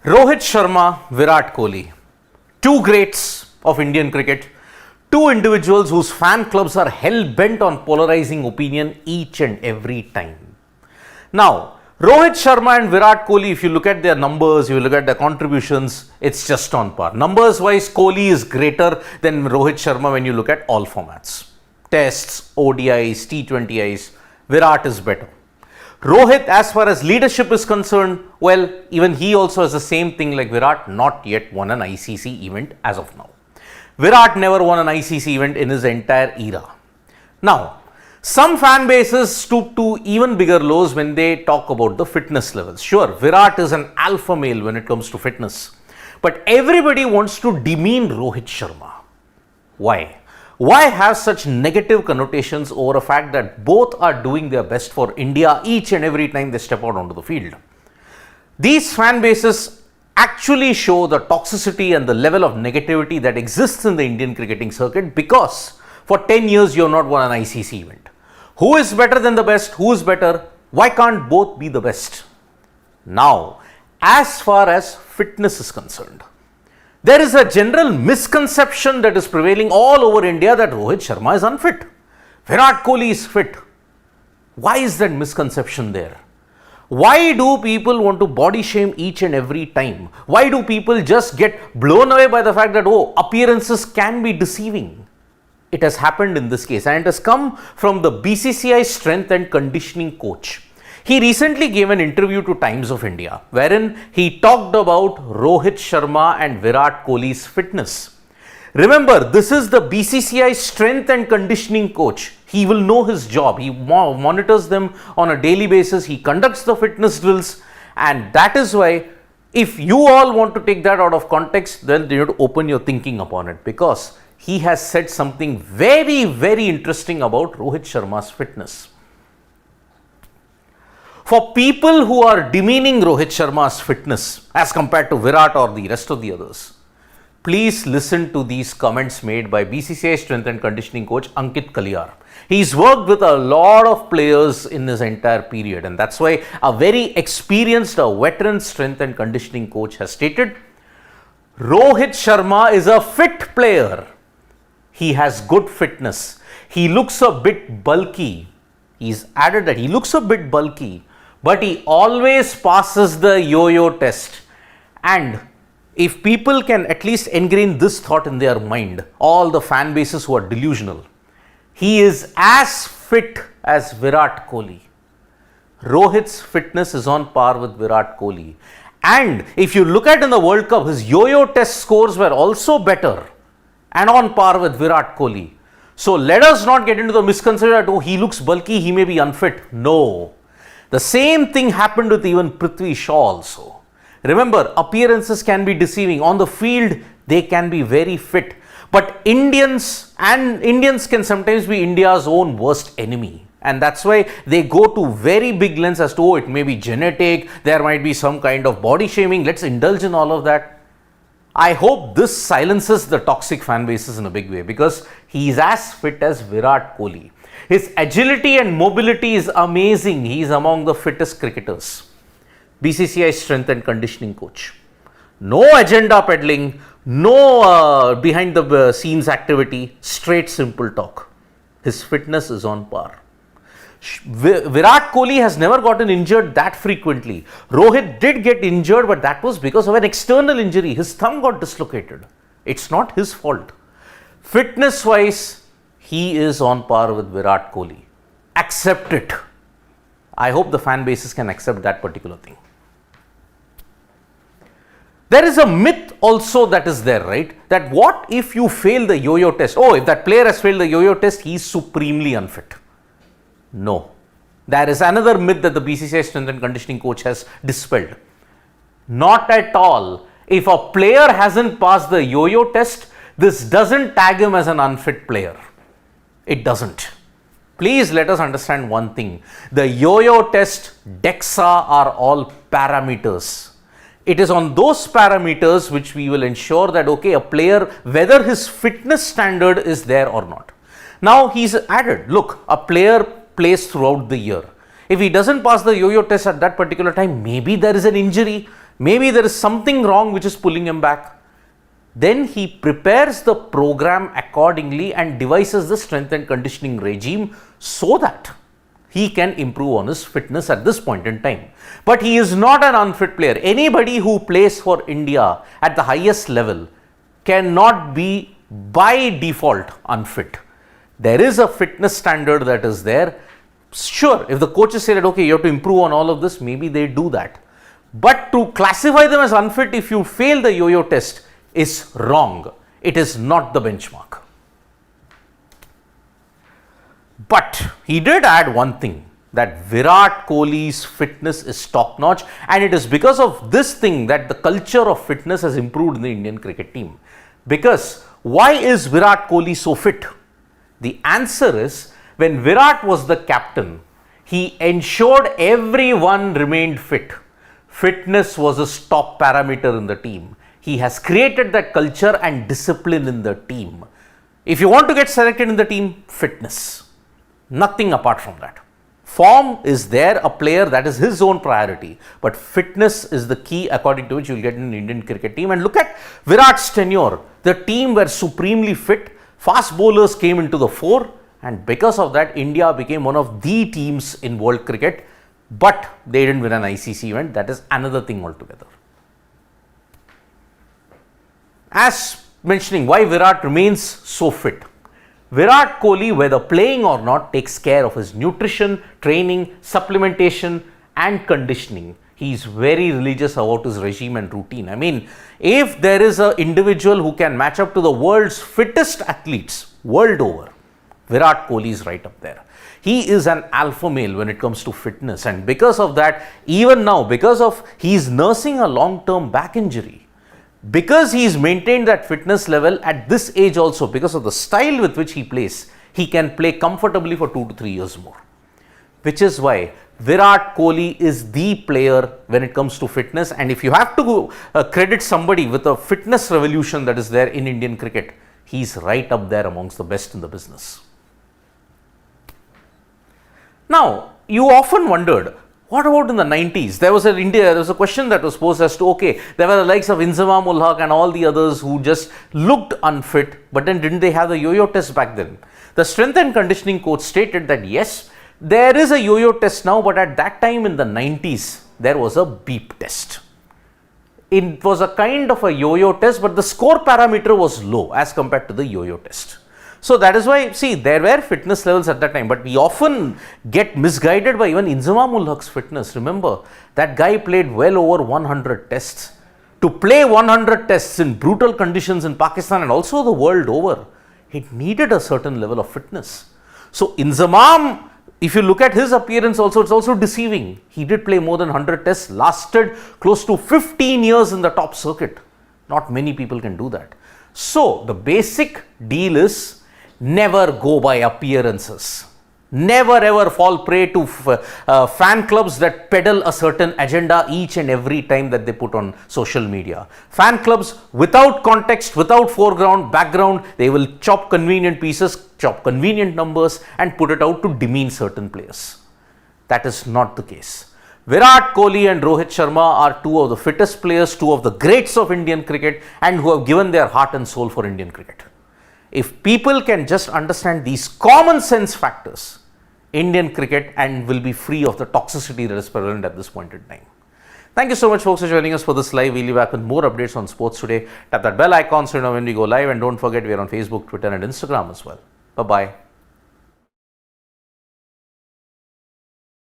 Rohit Sharma, Virat Kohli, two greats of Indian cricket, two individuals whose fan clubs are hell-bent on polarizing opinion each and every time. Now, Rohit Sharma and Virat Kohli, if you look at their numbers, you look at their contributions, it's just on par. Numbers-wise, Kohli is greater than Rohit Sharma when you look at all formats. Tests, ODIs, T20Is, Virat is better. Rohit, as far as leadership is concerned, well, even he also has the same thing like Virat, not yet won an ICC event as of now. Virat never won an ICC event in his entire era. Now, some fan bases stoop to even bigger lows when they talk about the fitness levels. Sure, Virat is an alpha male when it comes to fitness, but everybody wants to demean Rohit Sharma. Why? Why have such negative connotations over a fact that both are doing their best for India each and every time they step out onto the field? These fan bases actually show the toxicity and the level of negativity that exists in the Indian cricketing circuit because for 10 years you have not won an ICC event. Who is better than the best? Who is better? Why can't both be the best? Now, as far as fitness is concerned, there is a general misconception that is prevailing all over India that Rohit Sharma is unfit. Virat Kohli is fit. Why is that misconception there? Why do people want to body shame each and every time? Why do people just get blown away by the fact that, oh, appearances can be deceiving? It has happened in this case and it has come from the BCCI strength and conditioning coach. He recently gave an interview to Times of India wherein he talked about Rohit Sharma and Virat Kohli's fitness. Remember, this is the BCCI strength and conditioning coach. He will know his job. He monitors them on a daily basis. He conducts the fitness drills, and that is why if you all want to take that out of context, then you need to open your thinking upon it because he has said something very, very interesting about Rohit Sharma's fitness. For people who are demeaning Rohit Sharma's fitness as compared to Virat or the rest of the others, please listen to these comments made by BCCI strength and conditioning coach Ankit Kaliyar. He's worked with a lot of players in his entire period, and that's why a very experienced, a veteran strength and conditioning coach has stated, Rohit Sharma is a fit player. He has good fitness. He looks a bit bulky. He's added that he looks a bit bulky, but he always passes the yo-yo test. And if people can at least ingrain this thought in their mind, all the fan bases who are delusional, he is as fit as Virat Kohli. Rohit's fitness is on par with Virat Kohli. And if you look at in the World Cup, his yo-yo test scores were also better and on par with Virat Kohli. So let us not get into the misconception that, oh, he looks bulky, he may be unfit. No. The same thing happened with even Prithvi Shaw also. Remember, appearances can be deceiving. On the field, they can be very fit. But Indians can sometimes be India's own worst enemy. And that's why they go to very big lengths as to, oh, it may be genetic, there might be some kind of body shaming. Let's indulge in all of that. I hope this silences the toxic fan bases in a big way because he is as fit as Virat Kohli. His agility and mobility is amazing. He is among the fittest cricketers. BCCI strength and conditioning coach. No agenda peddling, no behind the scenes activity, straight simple talk. His fitness is on par. Virat Kohli has never gotten injured that frequently. Rohit did get injured, but that was because of an external injury. His thumb got dislocated. It's not his fault. Fitness wise, he is on par with Virat Kohli. Accept it. I hope the fan bases can accept that particular thing. There is a myth also that is there, right? That what if you fail the yo-yo test? Oh, if that player has failed the yo-yo test, he is supremely unfit. No. There is another myth that the BCCI strength and conditioning coach has dispelled. Not at all. If a player hasn't passed the yo-yo test, this doesn't tag him as an unfit player. It doesn't. Please let us understand one thing. The yo-yo test, DEXA are all parameters. It is on those parameters which we will ensure that, okay, a player, whether his fitness standard is there or not. Now, he's added, look, a player plays throughout the year. If he doesn't pass the yo-yo test at that particular time, maybe there is an injury, Maybe there is something wrong which is pulling him back. Then he prepares the program accordingly and devises the strength and conditioning regime so that he can improve on his fitness at this point in time. But he is not an unfit player. Anybody who plays for India at the highest level cannot be by default unfit. There is a fitness standard that is there. Sure, if the coaches say that, okay, you have to improve on all of this, maybe they do that. But to classify them as unfit if you fail the yo-yo test is wrong. It is not the benchmark. But he did add one thing, that Virat Kohli's fitness is top notch, and it is because of this thing that the culture of fitness has improved in the Indian cricket team. Because why is Virat Kohli so fit? The answer is, when Virat was the captain, he ensured everyone remained fit. Fitness was a top parameter in the team. He has created that culture and discipline in the team. If you want to get selected in the team, fitness. Nothing apart from that. Form is there, a player, that is his own priority. But fitness is the key according to which you will get in an Indian cricket team. And look at Virat's tenure. The team were supremely fit. Fast bowlers came into the fore. And because of that, India became one of the teams in world cricket. But they didn't win an ICC event. That is another thing altogether. As mentioning why Virat remains so fit. Virat Kohli, whether playing or not, takes care of his nutrition, training, supplementation and conditioning. He is very religious about his regime and routine. I mean, if there is an individual who can match up to the world's fittest athletes world over, Virat Kohli is right up there. He is an alpha male when it comes to fitness, and because of that, even now, because of he is nursing a long-term back injury, because he has maintained that fitness level at this age also, because of the style with which he plays, he can play comfortably for 2 to 3 years more. Which is why Virat Kohli is the player when it comes to fitness. And if you have to credit somebody with a fitness revolution that is there in Indian cricket, he's right up there amongst the best in the business. Now, you often wondered, what about in the 90s? There was a question that was posed as to, okay, there were the likes of Inzamam ul Haq and all the others who just looked unfit, but then didn't they have the yo-yo test back then? The strength and conditioning coach stated that yes, there is a yo-yo test now, but at that time in the 90s, there was a beep test. It was a kind of a yo-yo test, but the score parameter was low as compared to the yo-yo test. So that is why, see, there were fitness levels at that time, but we often get misguided by even Inzamam ul Haq's fitness. Remember, that guy played well over 100 tests. To play 100 tests in brutal conditions in Pakistan and also the world over, it needed a certain level of fitness. So Inzamam, if you look at his appearance also, it's also deceiving. He did play more than 100 tests, lasted close to 15 years in the top circuit. Not many people can do that. So the basic deal is, never go by appearances. Never ever fall prey to fan clubs that peddle a certain agenda each and every time that they put on social media. Fan clubs without context, without foreground, background, they will chop convenient pieces, chop convenient numbers and put it out to demean certain players. That is not the case. Virat Kohli and Rohit Sharma are two of the fittest players, two of the greats of Indian cricket, and who have given their heart and soul for Indian cricket. If people can just understand these common sense factors, Indian cricket and will be free of the toxicity that is prevalent at this point in time. Thank you so much, folks, for joining us for this live. We'll be back with more updates on sports today. Tap that bell icon so you know when we go live, and don't forget we are on Facebook, Twitter and Instagram as well. Bye-bye.